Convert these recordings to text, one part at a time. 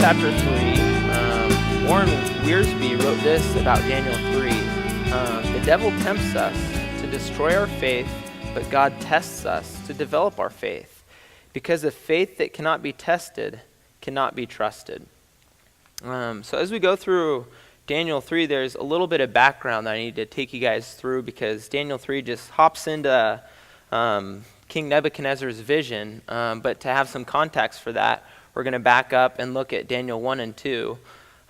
chapter 3, Warren Wiersbe wrote this about Daniel 3. The devil tempts us to destroy our faith, but God tests us to develop our faith, because a faith that cannot be tested cannot be trusted. So as we go through Daniel 3, there's a little bit of background that I need to take you guys through, because Daniel 3 just hops into King Nebuchadnezzar's vision, but to have some context for that, we're going to back up and look at Daniel 1 and 2.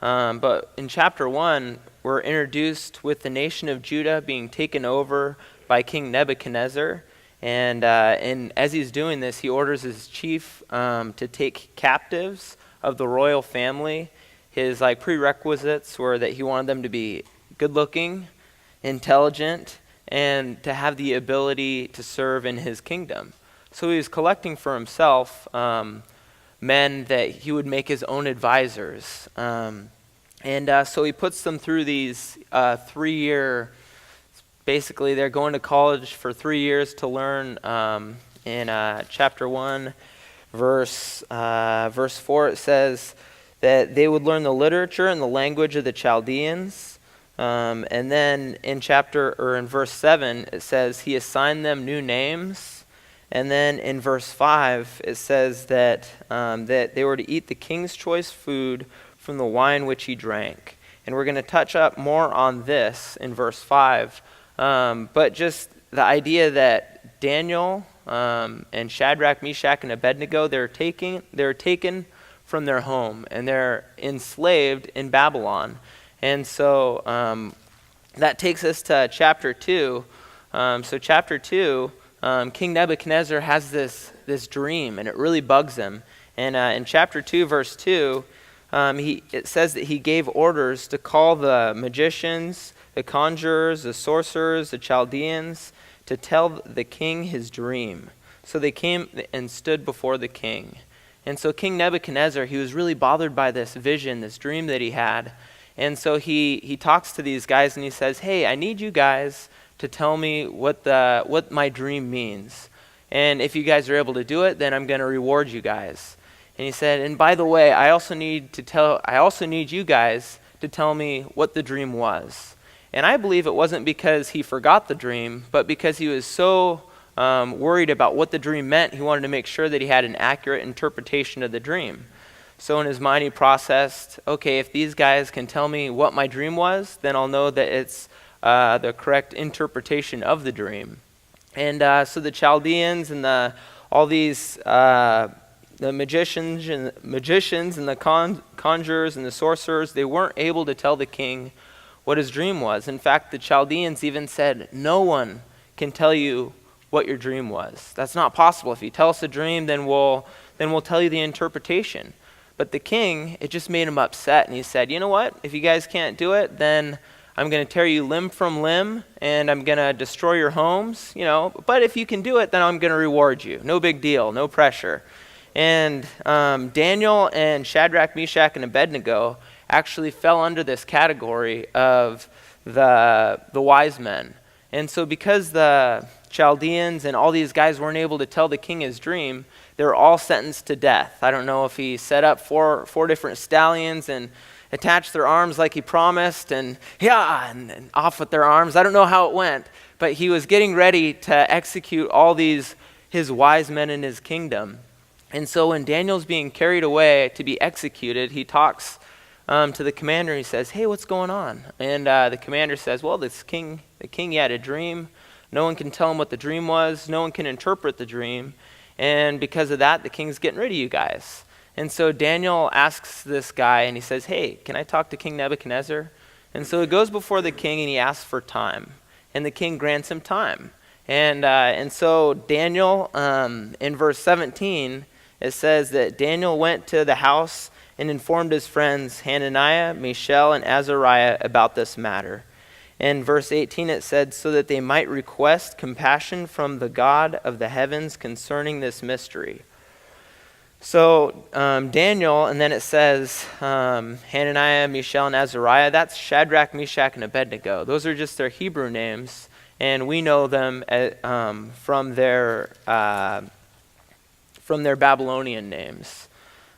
But in chapter 1, we're introduced with the nation of Judah being taken over by King Nebuchadnezzar. And as he's doing this, he orders his chief to take captives of the royal family. His prerequisites were that he wanted them to be good-looking, intelligent, and to have the ability to serve in his kingdom. So he was collecting for himself men that he would make his own advisors. So he puts them through these 3-year, basically they're going to college for 3 years to learn. In chapter 1, verse 4, it says that they would learn the literature and the language of the Chaldeans. And then in verse 7, it says he assigned them new names. And then in verse 5, it says that they were to eat the king's choice food from the wine which he drank. And we're going to touch up more on this in verse 5. But just the idea that Daniel and Shadrach, Meshach, and Abednego, they're taken from their home, and they're enslaved in Babylon. And so that takes us to chapter 2. So chapter 2, King Nebuchadnezzar has this dream, and it really bugs him. And in chapter 2, verse 2, it says that he gave orders to call the magicians, the conjurers, the sorcerers, the Chaldeans, to tell the king his dream. So they came and stood before the king. And so King Nebuchadnezzar, he was really bothered by this vision, this dream that he had. And so he talks to these guys and he says, hey, I need you guys to tell me what my dream means. And if you guys are able to do it, then I'm going to reward you guys. And he said, and by the way, I also need you guys to tell me what the dream was. And I believe it wasn't because he forgot the dream, but because he was so worried about what the dream meant, he wanted to make sure that he had an accurate interpretation of the dream. So in his mind, he processed, okay, if these guys can tell me what my dream was, then I'll know that it's the correct interpretation of the dream. And so the Chaldeans and all these the magicians and the conjurers and the sorcerers, they weren't able to tell the king what his dream was. In fact, the Chaldeans even said, no one can tell you what your dream was. That's not possible. If you tell us a dream, then we'll tell you the interpretation. But the king, it just made him upset, and he said, you know what? If you guys can't do it, then I'm going to tear you limb from limb, and I'm going to destroy your homes, But if you can do it, then I'm going to reward you. No big deal, no pressure. And Daniel and Shadrach, Meshach, and Abednego actually fell under this category of the wise men. And so because the Chaldeans and all these guys weren't able to tell the king his dream, they were all sentenced to death. I don't know if he set up four different stallions and attached their arms like he promised, and off with their arms. I don't know how it went, but he was getting ready to execute all his wise men in his kingdom. And so when Daniel's being carried away to be executed, he talks to the commander. He says, hey, what's going on? And the commander says, well, the king, he had a dream. No one can tell him what the dream was. No one can interpret the dream. And because of that, the king's getting rid of you guys. And so Daniel asks this guy, and he says, hey, can I talk to King Nebuchadnezzar? And so he goes before the king, and he asks for time. And the king grants him time. And so Daniel, in verse 17, it says that Daniel went to the house and informed his friends Hananiah, Mishael, and Azariah about this matter. In verse 18 it said, so that they might request compassion from the God of the heavens concerning this mystery. So Daniel, and then it says Hananiah, Mishael, and Azariah, that's Shadrach, Meshach, and Abednego. Those are just their Hebrew names, and we know them from their Babylonian names.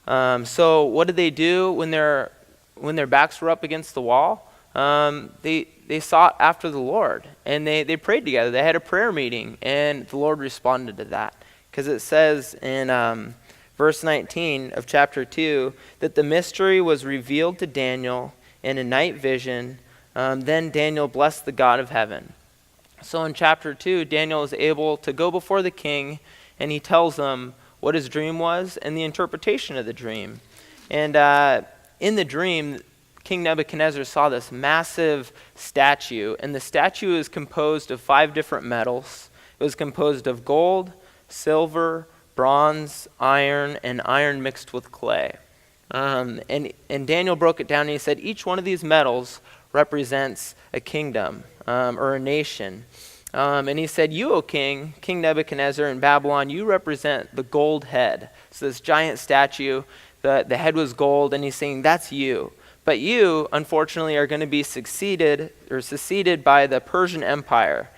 So what did they do when their backs were up against the wall? They sought after the Lord, and they prayed together. They had a prayer meeting, and the Lord responded to that. Because it says in verse 19 of chapter 2 that the mystery was revealed to Daniel in a night vision. Then Daniel blessed the God of heaven. So in chapter 2, Daniel is able to go before the king, and he tells them what his dream was and the interpretation of the dream. And in the dream, King Nebuchadnezzar saw this massive statue, and the statue is composed of 5 different metals. It was composed of gold, silver, bronze, iron, and iron mixed with clay. And Daniel broke it down, and he said each one of these metals represents a kingdom or a nation. And he said, you, O king, King Nebuchadnezzar in Babylon, you represent the gold head. So this giant statue, the head was gold, and he's saying, that's you. But you, unfortunately, are going to be succeeded by the Persian Empire.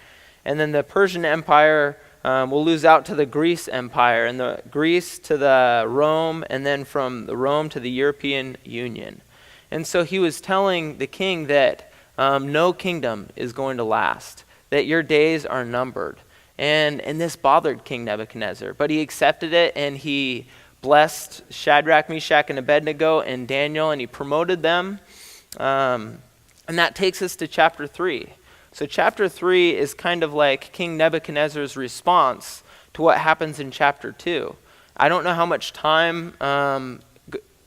And then the Persian Empire will lose out to the Greece Empire, and the Greece to the Rome, and then from the Rome to the European Union. And so he was telling the king that no kingdom is going to last, that your days are numbered. And this bothered King Nebuchadnezzar, but he accepted it, and he blessed Shadrach, Meshach, and Abednego and Daniel, and he promoted them. And that takes us to chapter 3. So chapter 3 is kind of like King Nebuchadnezzar's response to what happens in chapter 2. I don't know how much time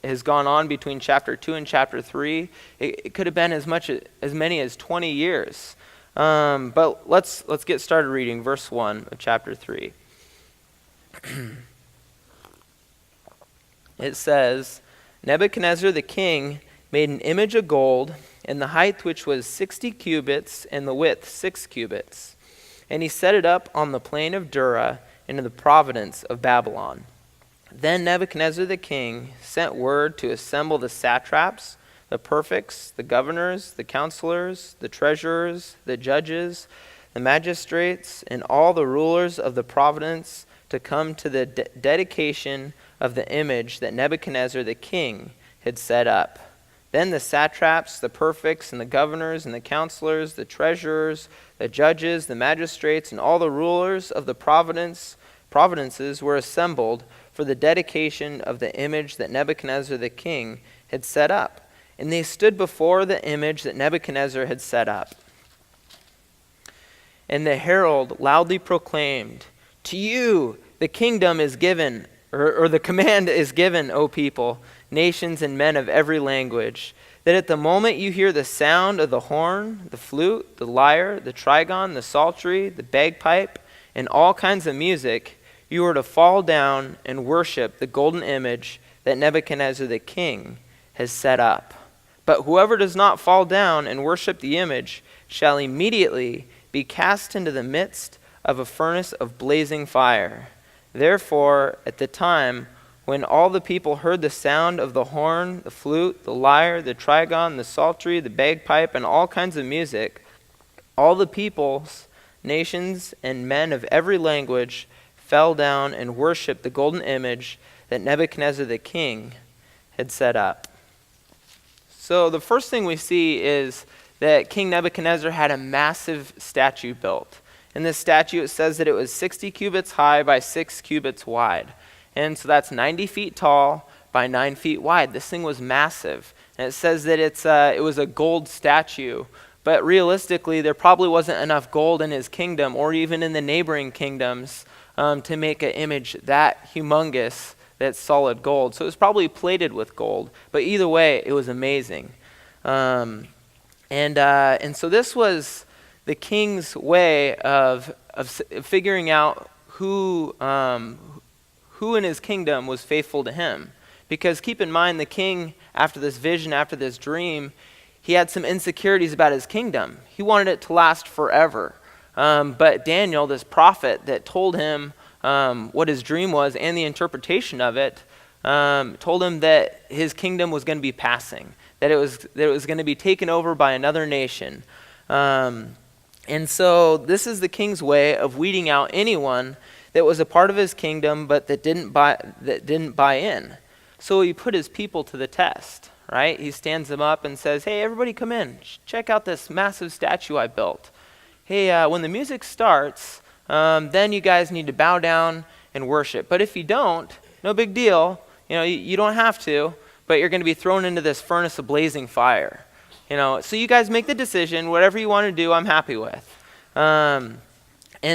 has gone on between chapter 2 and chapter 3. It could have been as many as 20 years. But let's get started reading verse 1 of chapter 3. It says, Nebuchadnezzar the king made an image of gold, in the height which was 60 cubits, and the width 6 cubits. And he set it up on the plain of Dura, into the province of Babylon. Then Nebuchadnezzar the king sent word to assemble the satraps, the prefects, the governors, the counselors, the treasurers, the judges, the magistrates, and all the rulers of the province to come to the dedication of the image that Nebuchadnezzar the king had set up. Then the satraps, the prefects, and the governors, and the counselors, the treasurers, the judges, the magistrates, and all the rulers of the provinces were assembled for the dedication of the image that Nebuchadnezzar the king had set up. And they stood before the image that Nebuchadnezzar had set up. And the herald loudly proclaimed, to you the kingdom is given, or the command is given, O people, nations and men of every language, that at the moment you hear the sound of the horn, the flute, the lyre, the trigon, the psaltery, the bagpipe, and all kinds of music, you are to fall down and worship the golden image that Nebuchadnezzar the king has set up. But whoever does not fall down and worship the image shall immediately be cast into the midst of a furnace of blazing fire. Therefore, at the time when all the people heard the sound of the horn, the flute, the lyre, the trigon, the psaltery, the bagpipe, and all kinds of music, all the peoples, nations, and men of every language fell down and worshiped the golden image that Nebuchadnezzar the king had set up. So the first thing we see is that King Nebuchadnezzar had a massive statue built. In this statue, it says that it was 60 cubits high by 6 cubits wide. And so that's 90 feet tall by 9 feet wide. This thing was massive. And it says that it was a gold statue. But realistically, there probably wasn't enough gold in his kingdom or even in the neighboring kingdoms to make an image that humongous that's solid gold. So it was probably plated with gold. But either way, it was amazing. And so this was the king's way of figuring out who in his kingdom was faithful to him. Because keep in mind, the king, after this vision, after this dream, he had some insecurities about his kingdom. He wanted it to last forever. But Daniel, this prophet that told him what his dream was and the interpretation of it, told him that his kingdom was going to be passing, that it was going to be taken over by another nation. And so this is the king's way of weeding out anyone that was a part of his kingdom but that didn't buy in. So he put his people to the test, right? He stands them up and says, hey, everybody come in. Check out this massive statue I built. Hey, when the music starts, then you guys need to bow down and worship. But if you don't, no big deal. You don't have to, but you're going to be thrown into this furnace of blazing fire. So you guys make the decision. Whatever you want to do, I'm happy with. And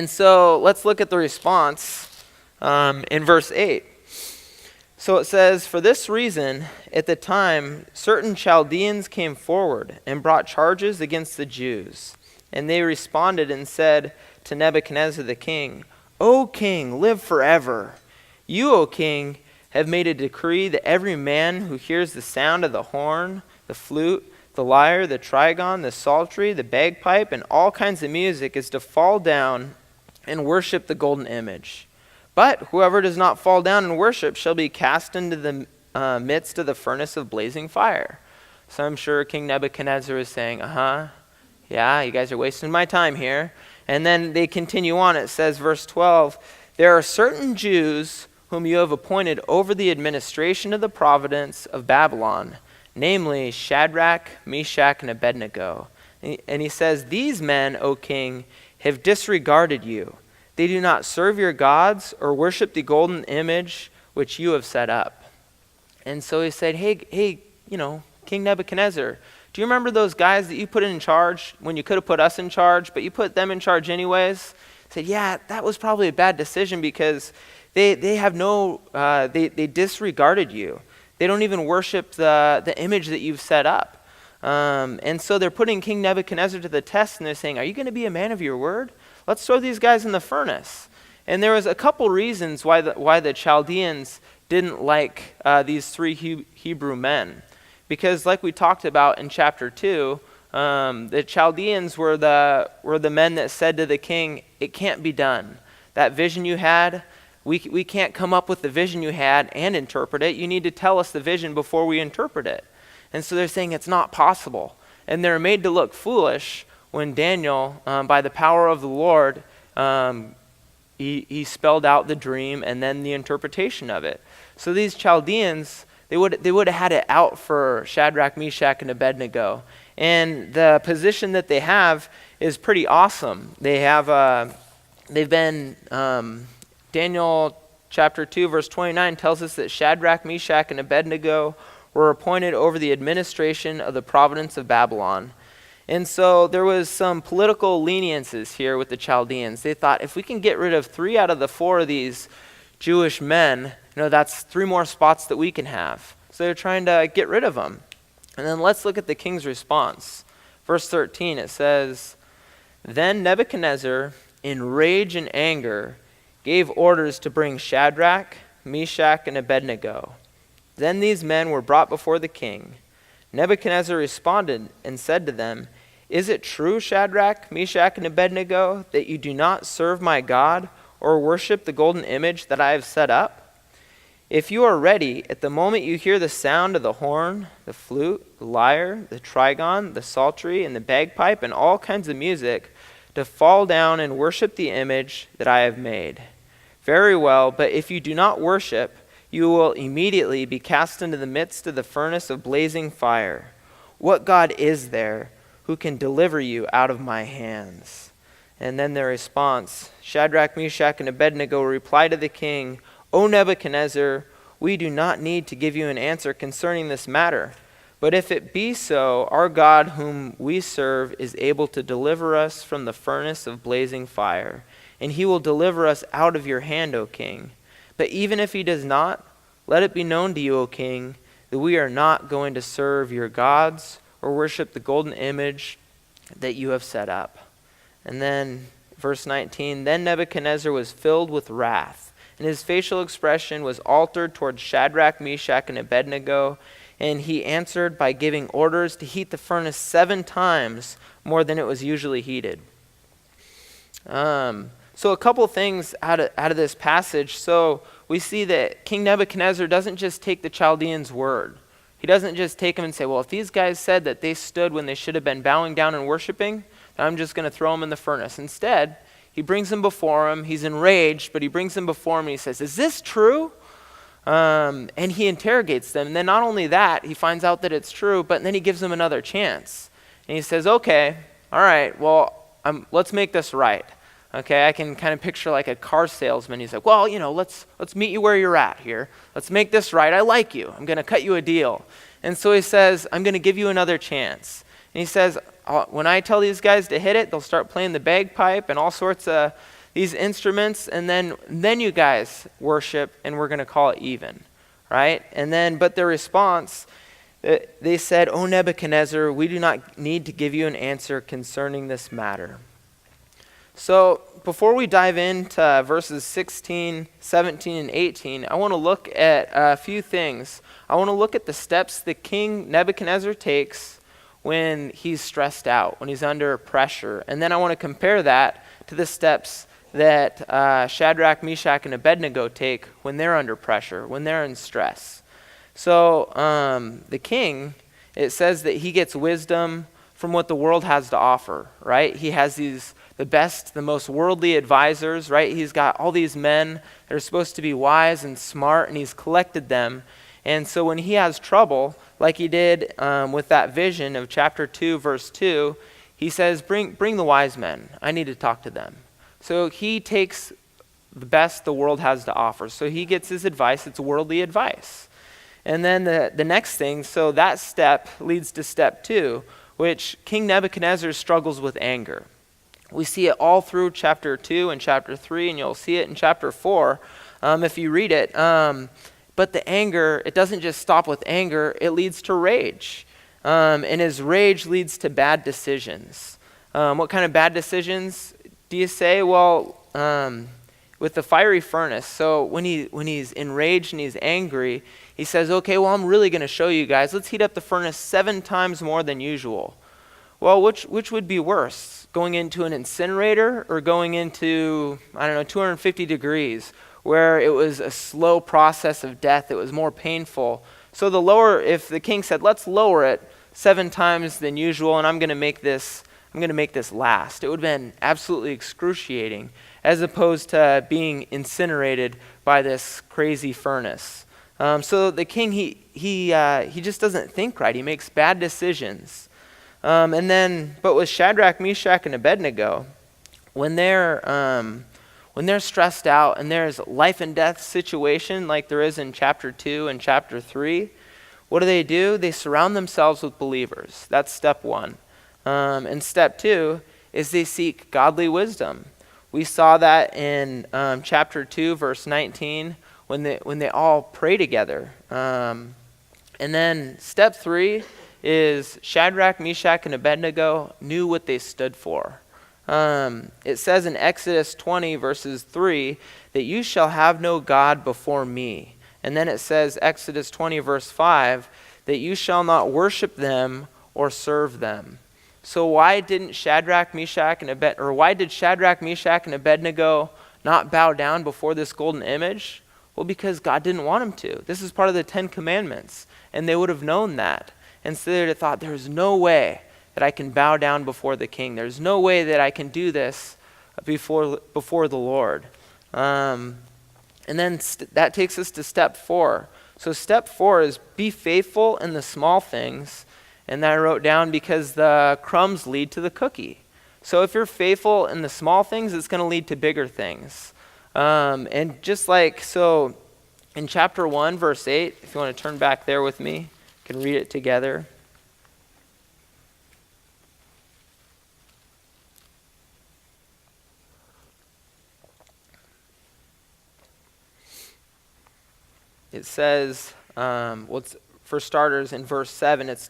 so let's look at the response in verse 8. So it says, for this reason, at the time, certain Chaldeans came forward and brought charges against the Jews. And they responded and said to Nebuchadnezzar the king, O king, live forever. You, O king, have made a decree that every man who hears the sound of the horn, the flute, the lyre, the trigon, the psaltery, the bagpipe, and all kinds of music is to fall down and worship the golden image. But whoever does not fall down and worship shall be cast into the midst of the furnace of blazing fire. So I'm sure King Nebuchadnezzar is saying, yeah, you guys are wasting my time here. And then they continue on. It says, verse 12, there are certain Jews whom you have appointed over the administration of the province of Babylon, namely Shadrach, Meshach, and Abednego. And he says, these men, O king, have disregarded you. They do not serve your gods or worship the golden image which you have set up. And so he said, hey, King Nebuchadnezzar, do you remember those guys that you put in charge when you could have put us in charge, but you put them in charge anyways? He said, yeah, that was probably a bad decision because they disregarded you. They don't even worship the image that you've set up. And so they're putting King Nebuchadnezzar to the test, and they're saying, are you going to be a man of your word? Let's throw these guys in the furnace. And there was a couple reasons why the Chaldeans didn't like these three Hebrew men. Because like we talked about in chapter 2, the Chaldeans were the men that said to the king, it can't be done. That vision you had, we can't come up with the vision you had and interpret it. You need to tell us the vision before we interpret it. And so they're saying it's not possible. And they're made to look foolish when Daniel, by the power of the Lord, he spelled out the dream and then the interpretation of it. So these Chaldeans, they would have had it out for Shadrach, Meshach, and Abednego. And the position that they have is pretty awesome. Daniel chapter 2, verse 29 tells us that Shadrach, Meshach, and Abednego were appointed over the administration of the province of Babylon. And so there was some political leniences here with the Chaldeans. They thought, if we can get rid of 3 out of the 4 of these Jewish men, that's 3 more spots that we can have. So they're trying to get rid of them. And then let's look at the king's response. Verse 13, it says, then Nebuchadnezzar, in rage and anger, gave orders to bring Shadrach, Meshach, and Abednego. Then these men were brought before the king. Nebuchadnezzar responded and said to them, is it true, Shadrach, Meshach, and Abednego, that you do not serve my God or worship the golden image that I have set up? If you are ready, at the moment you hear the sound of the horn, the flute, the lyre, the trigon, the psaltery, and the bagpipe, and all kinds of music, to fall down and worship the image that I have made. Very well, but if you do not worship, you will immediately be cast into the midst of the furnace of blazing fire. What God is there who can deliver you out of my hands? And then their response, Shadrach, Meshach, and Abednego reply to the king, O Nebuchadnezzar, we do not need to give you an answer concerning this matter. But if it be so, our God whom we serve is able to deliver us from the furnace of blazing fire, and he will deliver us out of your hand, O king. But even if he does not, let it be known to you, O king, that we are not going to serve your gods or worship the golden image that you have set up. And then verse 19, then Nebuchadnezzar was filled with wrath, and his facial expression was altered towards Shadrach, Meshach, and Abednego, and he answered by giving orders to heat the furnace 7 times more than it was usually heated. So a couple things out of this passage. So we see that King Nebuchadnezzar doesn't just take the Chaldeans' word. He doesn't just take them and say, well, if these guys said that they stood when they should have been bowing down and worshiping, then I'm just going to throw them in the furnace. Instead, he brings them before him. He's enraged, but he brings them before him and he says, is this true? And he interrogates them. And then not only that, he finds out that it's true, but then he gives them another chance. And he says, okay, all right, well, let's make this right. Okay, I can kind of picture like a car salesman. He's like, well, let's meet you where you're at here. Let's make this right. I like you. I'm going to cut you a deal. And so he says, I'm going to give you another chance. And he says, when I tell these guys to hit it, they'll start playing the bagpipe and all sorts of these instruments, and then you guys worship, and we're going to call it even, right? But their response, they said, "O Nebuchadnezzar, we do not need to give you an answer concerning this matter." So before we dive into verses 16, 17, and 18, I want to look at a few things. I want to look at the steps the king Nebuchadnezzar takes when he's stressed out, when he's under pressure. And then I want to compare that to the steps that Shadrach, Meshach, and Abednego take when they're under pressure, when they're in stress. So the king, it says that he gets wisdom from what the world has to offer, right? He has the best, the most worldly advisors, right? He's got all these men that are supposed to be wise and smart, and he's collected them. And so when he has trouble, like he did with that vision of chapter 2, verse 2, he says, bring the wise men. I need to talk to them. So he takes the best the world has to offer. So he gets his advice. It's worldly advice. And then the next thing, so that step leads to step 2, which King Nebuchadnezzar struggles with anger. We see it all through chapter 2 and chapter 3, and you'll see it in chapter 4 if you read it. But the anger, it doesn't just stop with anger, it leads to rage. And his rage leads to bad decisions. What kind of bad decisions do you say? Well, with the fiery furnace. So when he's enraged and he's angry, he says, okay, well, I'm really going to show you guys. Let's heat up the furnace 7 times more than usual. Well, which would be worse? Going into an incinerator or going into, 250 degrees, where it was a slow process of death. It was more painful. So if the king said, let's lower it 7 times than usual, and I'm going to make this last, it would have been absolutely excruciating, as opposed to being incinerated by this crazy furnace. So the king, he just doesn't think right. He makes bad decisions. But with Shadrach, Meshach, and Abednego, when they're stressed out and there's life and death situation like there is in chapter 2 and chapter 3, what do? They surround themselves with believers. That's step 1. And step 2 is they seek godly wisdom. We saw that in chapter 2, verse 19, when they all pray together. And then step 3 is Shadrach, Meshach, and Abednego knew what they stood for. It says in Exodus 20, verses 3, that you shall have no God before me. And then it says, Exodus 20, verse 5, that you shall not worship them or serve them. So why did Shadrach, Meshach, and Abednego not bow down before this golden image? Well, because God didn't want them to. This is part of the 10 Commandments, and they would have known that. And so they would have thought, there's no way that I can bow down before the king. There's no way that I can do this before the Lord. And then that takes us to step 4. So step 4 is be faithful in the small things. And that I wrote down because the crumbs lead to the cookie. So if you're faithful in the small things, it's going to lead to bigger things. And just like, so in chapter 1, verse 8, if you want to turn back there with me, you can read it together. It says, for starters, in verse 7, it's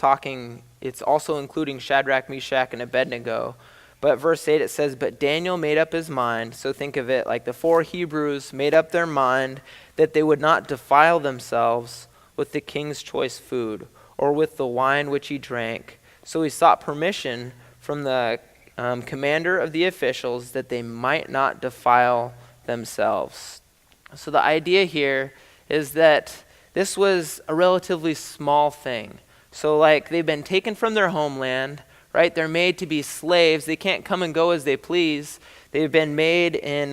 also including Shadrach, Meshach, and Abednego. But verse 8, it says, but Daniel made up his mind. So think of it like the 4 Hebrews made up their mind that they would not defile themselves with the king's choice food or with the wine which he drank. So he sought permission from the commander of the officials that they might not defile themselves. So the idea here is that this was a relatively small thing. So like they've been taken from their homeland, right? They're made to be slaves. They can't come and go as they please. They've been made in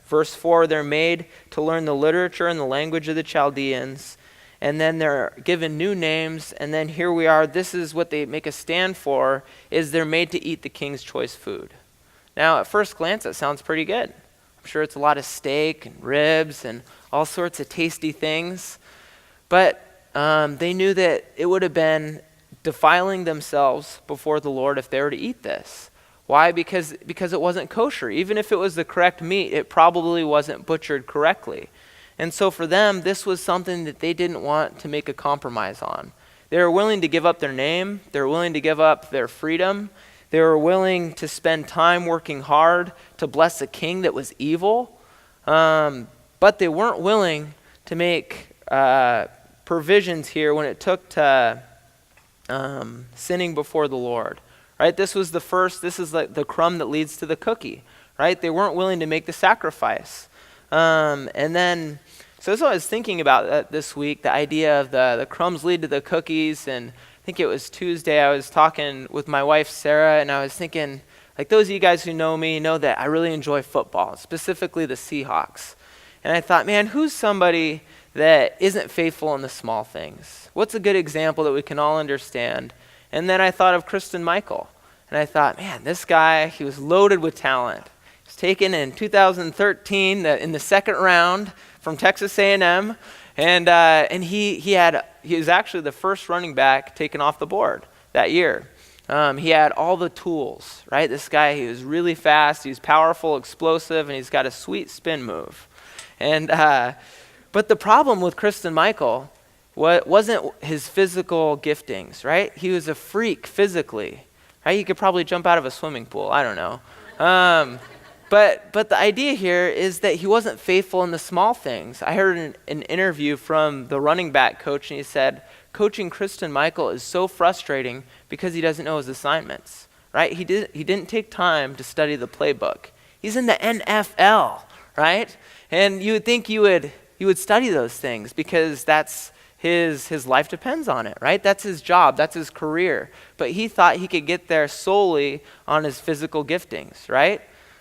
Verse 4, they're made to learn the literature and the language of the Chaldeans. And then they're given new names. And then here we are. This is what they make a stand for, is they're made to eat the king's choice food. Now, at first glance, that sounds pretty good. I'm sure it's a lot of steak and ribs and all sorts of tasty things. But they knew that it would have been defiling themselves before the Lord if they were to eat this. Why? Because it wasn't kosher. Even if it was the correct meat, it probably wasn't butchered correctly. And so for them, this was something that they didn't want to make a compromise on. They were willing to give up their name. They were willing to give up their freedom. They were willing to spend time working hard to bless a king that was evil. But they weren't willing to make provisions here when it took to sinning before the Lord. Right? This is like the crumb that leads to the cookie. Right? They weren't willing to make the sacrifice. So that's what I was thinking about this week, the idea of the crumbs lead to the cookies. And I think it was Tuesday, I was talking with my wife, Sarah, and I was thinking, like, those of you guys who know me know that I really enjoy football, specifically the Seahawks. And I thought, man, who's somebody that isn't faithful in the small things? What's a good example that we can all understand? And then I thought of Kristen Michael. And I thought, man, this guy, he was loaded with talent. He was taken in 2013 in the second round from Texas A&M. And he was actually the first running back taken off the board that year. He had all the tools, right? This guy, he was really fast, he was powerful, explosive, and he's got a sweet spin move. But the problem with Kristen Michael wasn't his physical giftings, right? He was a freak physically, right? He could probably jump out of a swimming pool. I don't know. But the idea here is that he wasn't faithful in the small things. I heard an interview from the running back coach, and he said, coaching Kristen Michael is so frustrating because he doesn't know his assignments, right? He didn't take time to study the playbook. He's in the NFL, right? And you would think you would study those things because that's his life depends on it, right? That's his job, that's his career. But he thought he could get there solely on his physical giftings, right?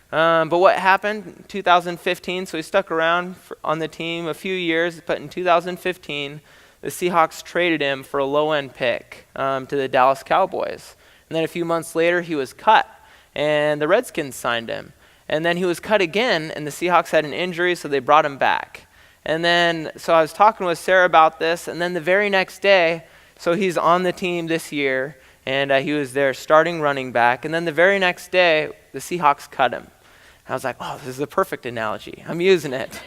But what happened in 2015, so he stuck around on the team a few years, but in 2015, the Seahawks traded him for a low-end pick to the Dallas Cowboys. And then a few months later, he was cut, and the Redskins signed him. And then he was cut again, and the Seahawks had an injury, so they brought him back. And then, so I was talking with Sarah about this, and then the very next day, so he's on the team this year, and he was their starting running back. And then the very next day, the Seahawks cut him. I was like, oh, this is a perfect analogy. I'm using it.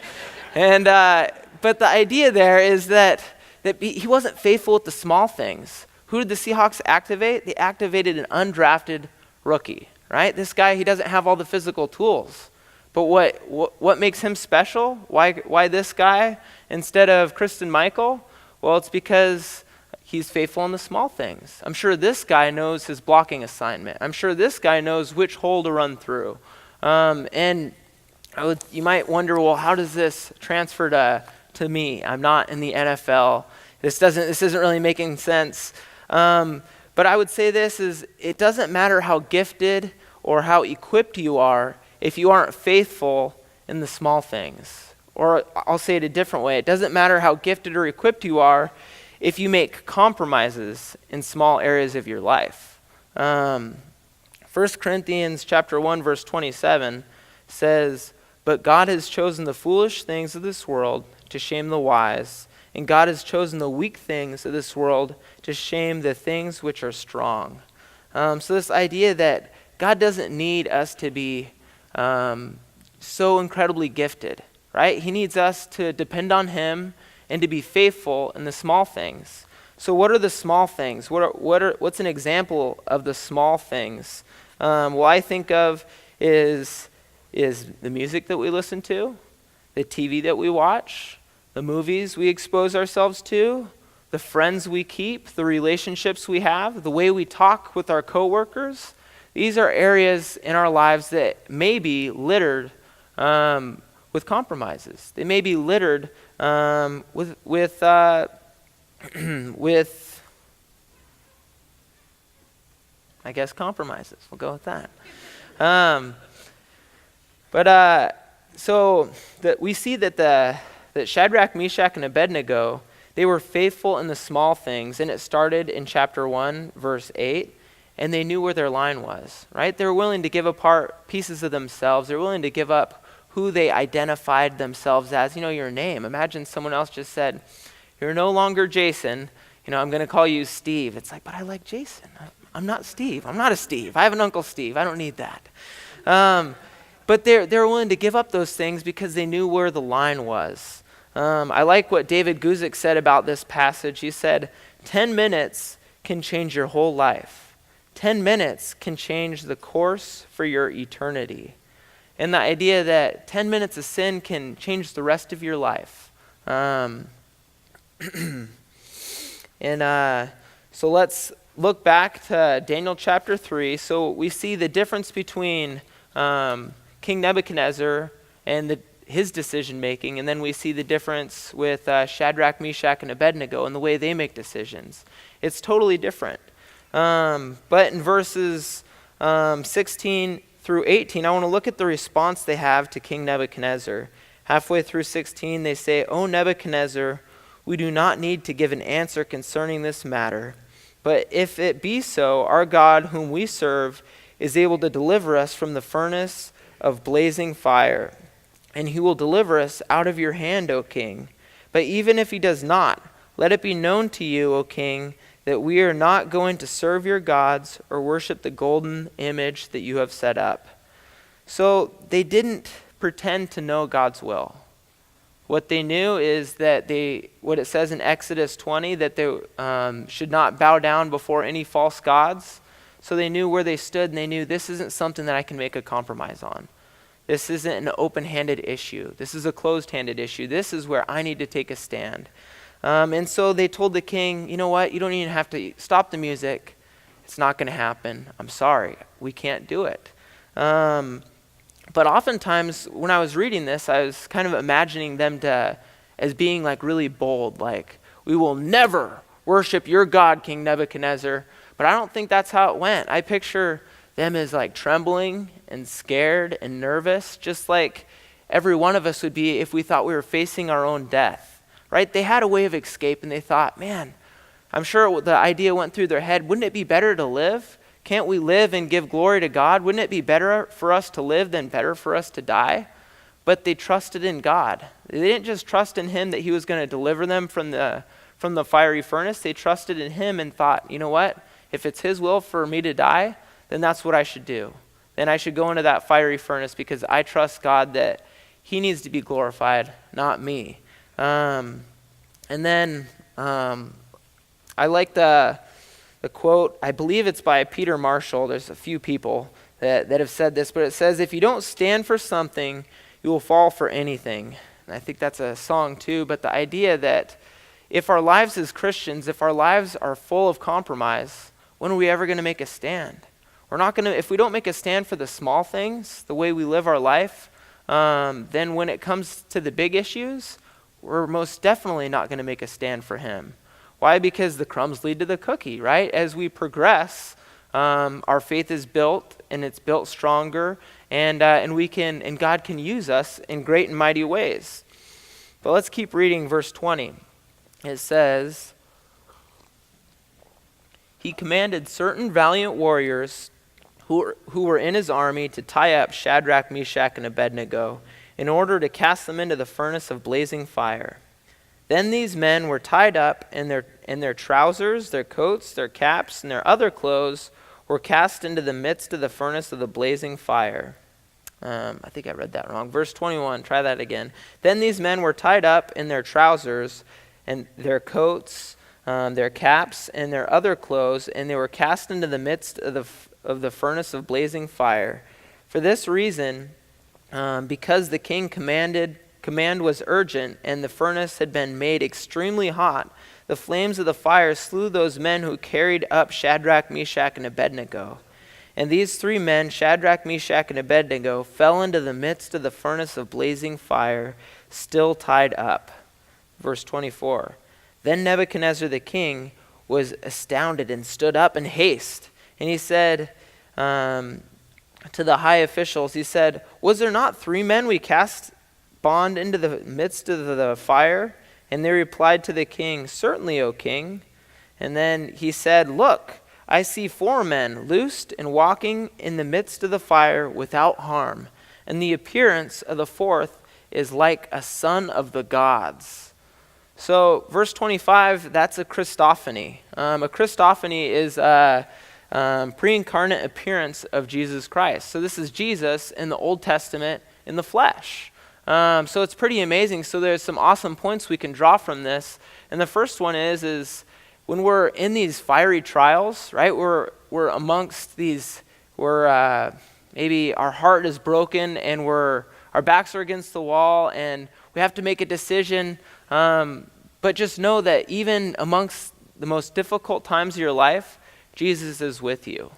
And but the idea there is that he wasn't faithful with the small things. Who did the Seahawks activate? They activated an undrafted rookie, right? This guy, he doesn't have all the physical tools. But what makes him special? Why this guy instead of Kristen Michael? Well, it's because he's faithful in the small things. I'm sure this guy knows his blocking assignment. I'm sure this guy knows which hole to run through. You might wonder, well, how does this transfer to me? I'm not in the NFL. This isn't really making sense. But I would say this is, it doesn't matter how gifted or how equipped you are if you aren't faithful in the small things. Or I'll say it a different way. It doesn't matter how gifted or equipped you are if you make compromises in small areas of your life. 1 Corinthians chapter 1, verse 27 says, "But God has chosen the foolish things of this world to shame the wise, and God has chosen the weak things of this world to shame the things which are strong." So this idea that God doesn't need us to be so incredibly gifted, right? He needs us to depend on him and to be faithful in the small things. So what are the small things? What's an example of the small things? What I think of is the music that we listen to, the TV that we watch, the movies we expose ourselves to, the friends we keep, the relationships we have, the way we talk with our coworkers. These are areas in our lives that may be littered with compromises. They may be littered with I guess compromises. We'll go with that. so that we see that Shadrach, Meshach, and Abednego, they were faithful in the small things, and it started in chapter 1, verse 8, and they knew where their line was, right? They were willing to give apart pieces of themselves. They're willing to give up who they identified themselves as, your name. Imagine someone else just said, "You're no longer Jason, I'm going to call you Steve." It's like, but I like Jason. I'm not Steve. I'm not a Steve. I have an Uncle Steve. I don't need that. But they're willing to give up those things because they knew where the line was. I like what David Guzik said about this passage. He said, 10 minutes can change your whole life. 10 minutes can change the course for your eternity. And the idea that 10 minutes of sin can change the rest of your life. So let's look back to Daniel chapter 3. So we see the difference between King Nebuchadnezzar and his decision making, and then we see the difference with Shadrach, Meshach, and Abednego and the way they make decisions. It's totally different. But in verses 16 through 18, I want to look at the response they have to King Nebuchadnezzar. Halfway through 16, they say, "O Nebuchadnezzar, we do not need to give an answer concerning this matter. But if it be so, our God whom we serve is able to deliver us from the furnace of blazing fire. And he will deliver us out of your hand, O king. But even if he does not, let it be known to you, O king, that we are not going to serve your gods or worship the golden image that you have set up." So they didn't pretend to know God's will. What they knew is that what it says in Exodus 20, that they should not bow down before any false gods. So they knew where they stood, and they knew this isn't something that I can make a compromise on. This isn't an open-handed issue. This is a closed-handed issue. This is where I need to take a stand. And so they told the king, you know what? You don't even have to stop the music. It's not going to happen. I'm sorry. We can't do it. But oftentimes when I was reading this, I was kind of imagining them as being like really bold, like, "We will never worship your God, King Nebuchadnezzar." But I don't think that's how it went. I picture them as like trembling and scared and nervous, just like every one of us would be if we thought we were facing our own death, right? They had a way of escape, and they thought, man, I'm sure the idea went through their head, wouldn't it be better to live? Can't we live and give glory to God? Wouldn't it be better for us to live than better for us to die? But they trusted in God. They didn't just trust in him that he was going to deliver them from the fiery furnace. They trusted in him and thought, you know what? If it's his will for me to die, then that's what I should do. Then I should go into that fiery furnace because I trust God that he needs to be glorified, not me. And then I like the quote, I believe it's by Peter Marshall. There's a few people that have said this, but it says, "If you don't stand for something, you will fall for anything." And I think that's a song too, but the idea that if our lives as Christians, if our lives are full of compromise, when are we ever going to make a stand? We're not going to, if we don't make a stand for the small things, the way we live our life, then when it comes to the big issues, we're most definitely not going to make a stand for him. Why? Because the crumbs lead to the cookie, right? As we progress, our faith is built, and it's built stronger, and God can use us in great and mighty ways. But let's keep reading verse 20. It says, "He commanded certain valiant warriors who were in his army to tie up Shadrach, Meshach, and Abednego in order to cast them into the furnace of blazing fire. Then these men were tied up, and their trousers, their coats, their caps, and their other clothes were cast into the midst of the furnace of the blazing fire." I think I read that wrong. Verse 21, try that again. "Then these men were tied up in their trousers and their coats, their caps, and their other clothes, and they were cast into the midst of the furnace of blazing fire. For this reason, because the king command was urgent, and the furnace had been made extremely hot, the flames of the fire slew those men who carried up Shadrach, Meshach, and Abednego. And these three men, Shadrach, Meshach, and Abednego, fell into the midst of the furnace of blazing fire, still tied up." Verse 24. "Then Nebuchadnezzar the king was astounded and stood up in haste. And he said, to the high officials, he said, "Was there not 3 men we cast bond into the midst of the fire?" And they replied to the king, "Certainly, O king." And then he said, "Look, I see 4 men loosed and walking in the midst of the fire without harm. And the appearance of the 4th is like a son of the gods." So verse 25, that's a Christophany. A Christophany is a pre-incarnate appearance of Jesus Christ. So this is Jesus in the Old Testament in the flesh. So it's pretty amazing. So there's some awesome points we can draw from this. And the first one is when we're in these fiery trials, right? We're amongst these, maybe our heart is broken and our backs are against the wall and we have to make a decision. But just know that even amongst the most difficult times of your life, Jesus is with you.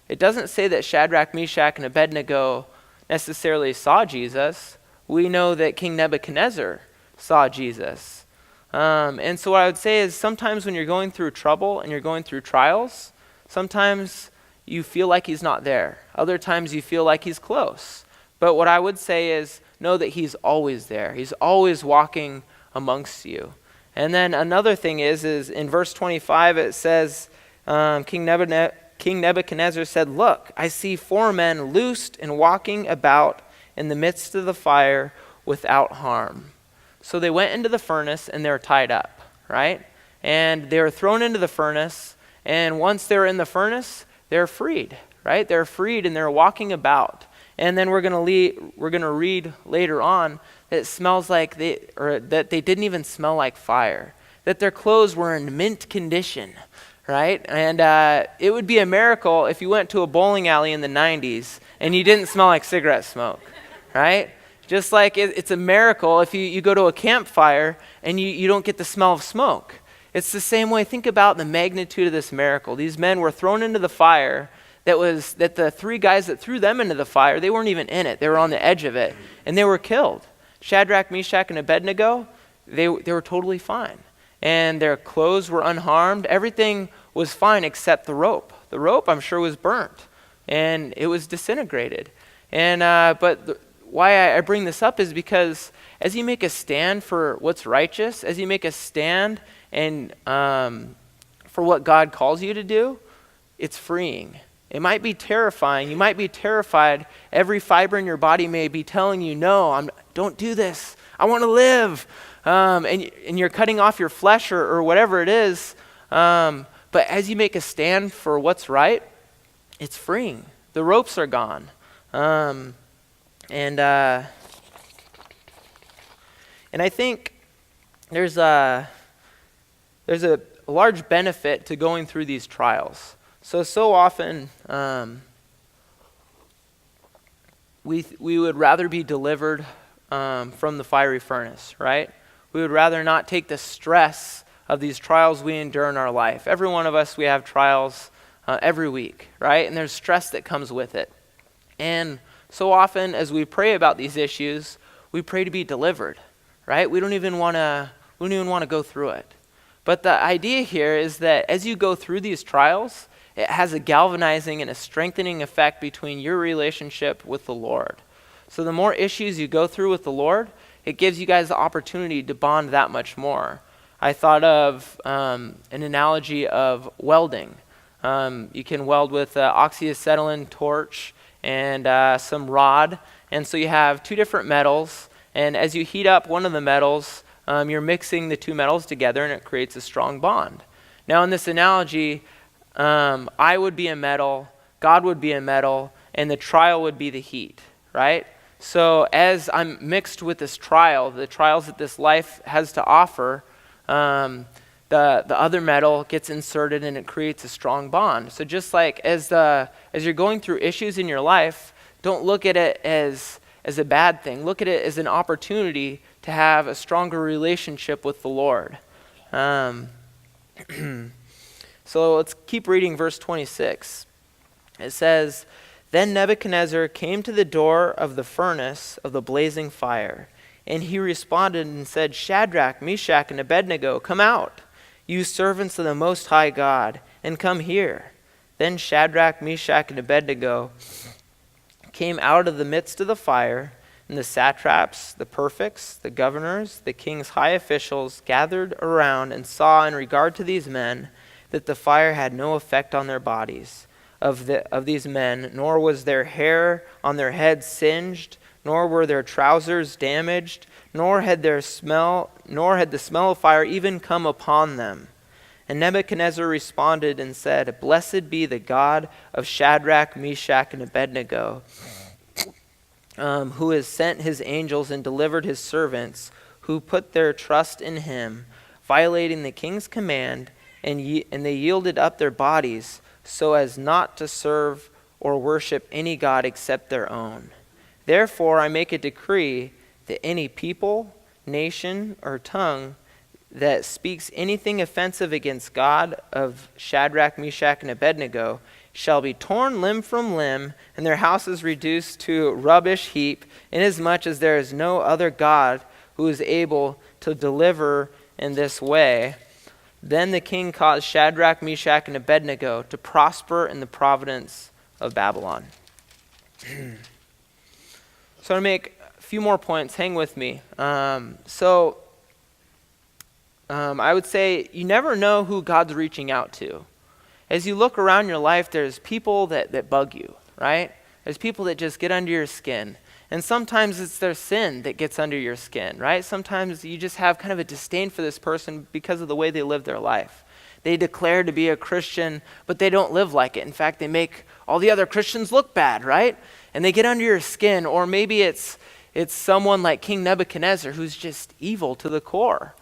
It doesn't say that Shadrach, Meshach, and Abednego necessarily saw Jesus. We know that King Nebuchadnezzar saw Jesus. And so what I would say is sometimes when you're going through trouble and you're going through trials, sometimes you feel like he's not there. Other times you feel like he's close. But what I would say is know that he's always there. He's always walking amongst you. And then another thing is in verse 25 it says, King Nebuchadnezzar said, "Look, I see 4 men loosed and walking about in the midst of the fire without harm." So they went into the furnace and they were tied up, right? And they were thrown into the furnace, and once they're in the furnace, they're freed, right? They're freed and they're walking about. And then we're going to read later on that it smells like that they didn't even smell like fire, that their clothes were in mint condition, right? And it would be a miracle if you went to a bowling alley in the 90s and you didn't smell like cigarette smoke, right? Just like it's a miracle if you go to a campfire and you don't get the smell of smoke. It's the same way. Think about the magnitude of this miracle. These men were thrown into the fire that the 3 guys that threw them into the fire, they weren't even in it. They were on the edge of it, and they were killed. Shadrach, Meshach, and Abednego, they were totally fine. And their clothes were unharmed. Everything was fine except the rope. The rope, I'm sure, was burnt, and it was disintegrated. And why I bring this up is because as you make a stand for what's righteous, as you make a stand and for what God calls you to do, it's freeing. It might be terrifying. You might be terrified. Every fiber in your body may be telling you, "No, don't do this. I want to live." And you're cutting off your flesh or whatever it is. But as you make a stand for what's right, it's freeing. The ropes are gone. And I think there's a large benefit to going through these trials. So often we would rather be delivered from the fiery furnace, right? We would rather not take the stress of these trials we endure in our life. Every one of us, we have trials every week, right? And there's stress that comes with it. And so often as we pray about these issues, we pray to be delivered, right? We don't even want to go through it. But the idea here is that as you go through these trials, it has a galvanizing and a strengthening effect between your relationship with the Lord. So the more issues you go through with the Lord, it gives you guys the opportunity to bond that much more. I thought of an analogy of welding. You can weld with an oxyacetylene torch and some rod. And so you have 2 different metals. And as you heat up one of the metals, you're mixing the 2 metals together and it creates a strong bond. Now in this analogy, I would be a metal, God would be a metal, and the trial would be the heat, right? So as I'm mixed with this trial, the trials that this life has to offer, the other metal gets inserted and it creates a strong bond. So just like as you're going through issues in your life, don't look at it as a bad thing. Look at it as an opportunity to have a stronger relationship with the Lord. So let's keep reading verse 26. It says, "Then Nebuchadnezzar came to the door of the furnace of the blazing fire, and he responded and said, 'Shadrach, Meshach, and Abednego, come out, you servants of the Most High God, and come here.' Then Shadrach, Meshach, and Abednego came out of the midst of the fire, and the satraps, the prefects, the governors, the king's high officials gathered around and saw in regard to these men that the fire had no effect on their bodies of these men, nor was their hair on their heads singed, nor were their trousers damaged, nor had the smell of fire even come upon them. And Nebuchadnezzar responded and said, "Blessed be the God of Shadrach, Meshach, and Abednego, who has sent his angels and delivered his servants who put their trust in him, violating the king's command, and they yielded up their bodies so as not to serve or worship any god except their own. Therefore I make a decree that any people, nation, or tongue that speaks anything offensive against God of Shadrach, Meshach, and Abednego shall be torn limb from limb, and their houses reduced to rubbish heap, inasmuch as there is no other God who is able to deliver in this way." Then the king caused Shadrach, Meshach, and Abednego to prosper in the province of Babylon. So I'm going to make a few more points. Hang with me. I would say you never know who God's reaching out to. As you look around your life, there's people that bug you, right? There's people that just get under your skin. And sometimes it's their sin that gets under your skin, right? Sometimes you just have kind of a disdain for this person because of the way they live their life. They declare to be a Christian, but they don't live like it. In fact, they make all the other Christians look bad, right? And they get under your skin. Or maybe it's someone like King Nebuchadnezzar who's just evil to the core,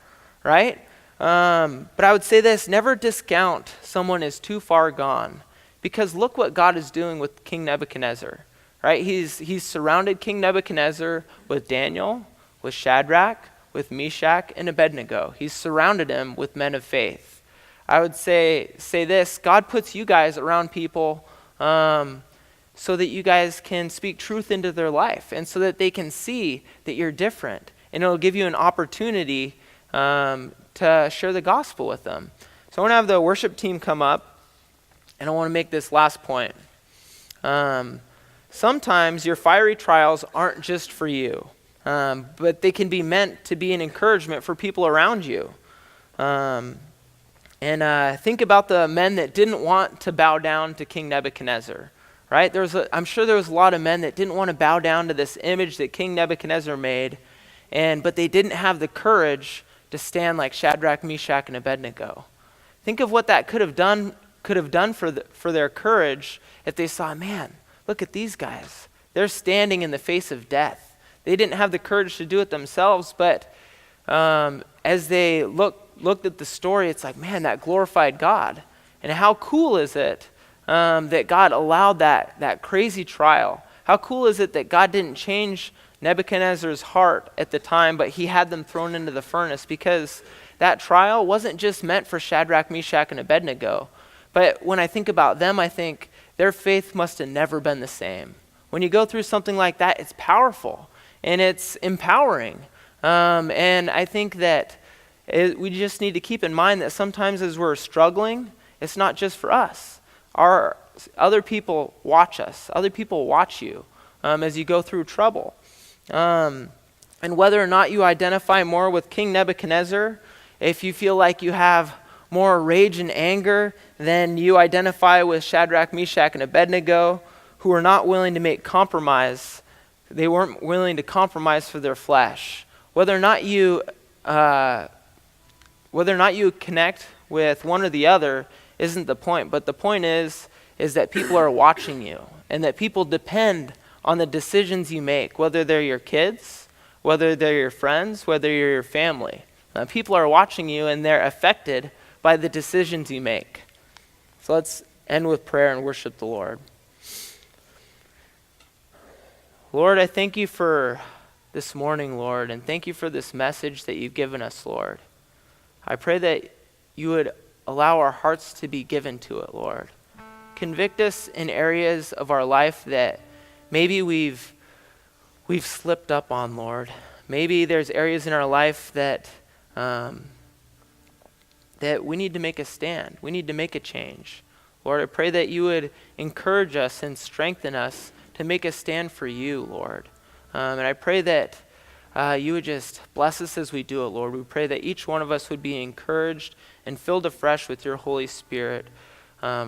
right? But I would say this, never discount someone as too far gone, because look what God is doing with King Nebuchadnezzar, right? He's surrounded King Nebuchadnezzar with Daniel, with Shadrach, with Meshach, and Abednego. He's surrounded him with men of faith. I would say this, God puts you guys around people so that you guys can speak truth into their life, and so that they can see that you're different, and it'll give you an opportunity to share the gospel with them. So I want to have the worship team come up, and I want to make this last point. Sometimes your fiery trials aren't just for you, but they can be meant to be an encouragement for people around you. Think about the men that didn't want to bow down to King Nebuchadnezzar, right? I'm sure there was a lot of men that didn't want to bow down to this image that King Nebuchadnezzar made, but they didn't have the courage to stand like Shadrach, Meshach, and Abednego. Think of what that could have done for their courage if they saw, man, look at these guys. They're standing in the face of death. They didn't have the courage to do it themselves, but as they looked at the story, it's like, man, that glorified God. And how cool is it that God allowed that crazy trial? How cool is it that God didn't change Nebuchadnezzar's heart at the time, but he had them thrown into the furnace, because that trial wasn't just meant for Shadrach, Meshach, and Abednego. But when I think about them, I think their faith must have never been the same. When you go through something like that, it's powerful and it's empowering. And I think that we just need to keep in mind that sometimes as we're struggling, it's not just for us. Other people watch us. Other people watch you as you go through trouble. And whether or not you identify more with King Nebuchadnezzar, if you feel like you have more rage and anger than you identify with Shadrach, Meshach, and Abednego, who are not willing to make compromise. They weren't willing to compromise for their flesh. Whether or not you connect with one or the other isn't the point, but the point is that people are watching you, and that people depend on the decisions you make, whether they're your kids, whether they're your friends, whether you're your family. People are watching you, and they're affected by the decisions you make. So let's end with prayer and worship the Lord. Lord, I thank you for this morning, Lord, and thank you for this message that you've given us, Lord. I pray that you would allow our hearts to be given to it, Lord. Convict us in areas of our life that maybe we've slipped up on, Lord. Maybe there's areas in our life that we need to make a stand. We need to make a change. Lord, I pray that you would encourage us and strengthen us to make a stand for you, Lord. And I pray that you would just bless us as we do it, Lord. We pray that each one of us would be encouraged and filled afresh with your Holy Spirit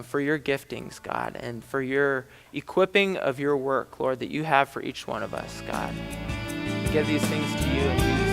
for your giftings, God, and for your equipping of your work, Lord, that you have for each one of us, God. We give these things to you in Jesus'